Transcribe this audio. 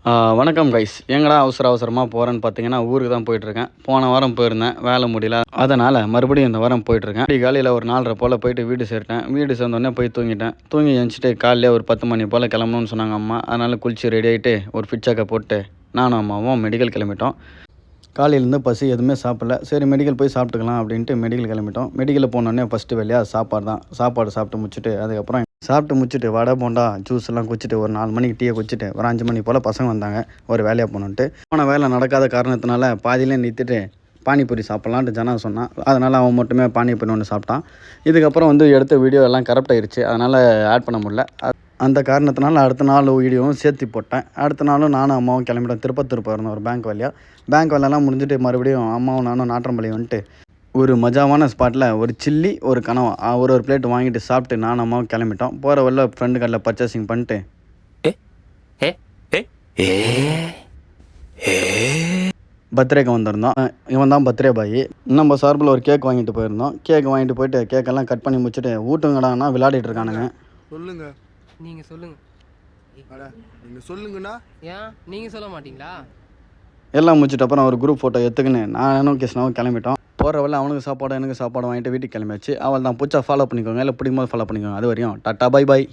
வணக்கம் கைஸ். எங்கடா அவசரமாக போகிறேன்னு பார்த்தீங்கன்னா, ஊருக்கு தான் போயிட்டுருக்கேன். போன வாரம் போயிருந்தேன், வேலை முடியல. அதனால் மறுபடியும் இந்த வாரம் போயிட்டுருக்கேன். காலையில் ஒரு 4:30 போல் போயிட்டு வீடு சேர்த்தேன். வீடு சேர்ந்தோடனே போய் தூங்கிட்டேன். தூங்கி எழுந்துச்சிட்டு காலையிலே ஒரு 10 மணி போல் கிளம்பணும்னு சொன்னாங்க அம்மா. அதனால் குளிச்சு ரெடி ஆகிட்டு ஒரு ஃபிட் செக்கப் போட்டு நானும் அம்மாவும் மெடிக்கல் கிளம்பிட்டோம். காலையிலேருந்து பசி எதுவுமே சாப்பிடல. சரி மெடிக்கல் போய் சாப்பிட்டுக்கலாம் அப்படின்ட்டு மெடிக்கல் கிளம்பிட்டோம். மெடிக்கலில் போனோடனே ஃபஸ்ட்டு வேலையாக சாப்பாடு தான். சாப்பாடு சாப்பிட்டு முடிச்சுட்டு அதுக்கப்புறம் சாப்பிட்டு முடிச்சுட்டு வடை போண்டா ஜூஸ் எல்லாம் குடிச்சிட்டு ஒரு 4 மணிக்கு டீயை குடிச்சிட்டு ஒரு 5 மணி போல் பசங்க வந்தாங்க ஒரு வேலையாக போகணுன்ட்டு. போன வேலை நடக்காத காரணத்தினால பாதியிலே நிறுத்திட்டு பானிபூரி சாப்பிட்லான்ட்டு ஜனா சொன்னான். அதனால் அவன் மட்டுமே பானிபூரி ஒன்று சாப்பிட்டான். இதுக்கப்புறம் எடுத்த வீடியோ எல்லாம் கரெக்ட் ஆயிடுச்சு. அதனால் ஆட் பண்ண முடியல. அந்த காரணத்தினால அடுத்த நாள் வீடியோவும் சேர்த்து போட்டேன். அடுத்த நாளும் நானும் அம்மாவும் கிளம்பிட்டோம். திருப்பத்தூர் போயிருந்தோம் ஒரு பேங்க் வேலையாக. பேங்க் வேலையெல்லாம் முடிஞ்சுட்டு மறுபடியும் அம்மாவும் நானும் நாற்றம்பள்ளி வந்துட்டு ஒரு மஜாவான ஸ்பாட்டில் ஒரு சில்லி ஒரு கனவா ஒரு பிளேட் வாங்கிட்டு சாப்பிட்டு நானும் அம்மாவும் கிளம்பிட்டோம். போகிற வழியில் ஃப்ரெண்டு கடையில் பர்ச்சேசிங் பண்ணிட்டு பர்த்டேக்கு வந்திருந்தோம். இவன் தான் பர்த்டே பாய். நம்ம சார்பில் ஒரு கேக் வாங்கிட்டு போயிருந்தோம். கேக் வாங்கிட்டு போயிட்டு கேக்கெல்லாம் கட் பண்ணி முடிச்சுட்டு ஊட்டுங்கடான்னா விளையாடிட்டு இருக்கானுங்க. சொல்லுங்க, நீங்கள் சொல்லுங்கள். நீங்கள் சொல்லுங்கண்ணா. ஏன் நீங்கள் சொல்ல மாட்டீங்களா? எல்லாம் முடிச்சிட்டு அப்புறம் ஒரு குரூப் ஃபோட்டோ எடுத்துக்கின்னு நானும் கிருஷ்ணாவும் கிளம்பிட்டோம். போகிற வரல அவனுக்கு சாப்பாடு எனக்கு சாப்பாடு வாங்கிட்டு வீட்டுக்கு கிளம்பியாச்சு. அவள் தான் பிடிச்சா ஃபாலோ பண்ணிக்கோங்க, இல்லை பிடிக்கும்போது ஃபாலோ பண்ணிக்கோங்க. அது வரையும் டாட்டா பை பாய்.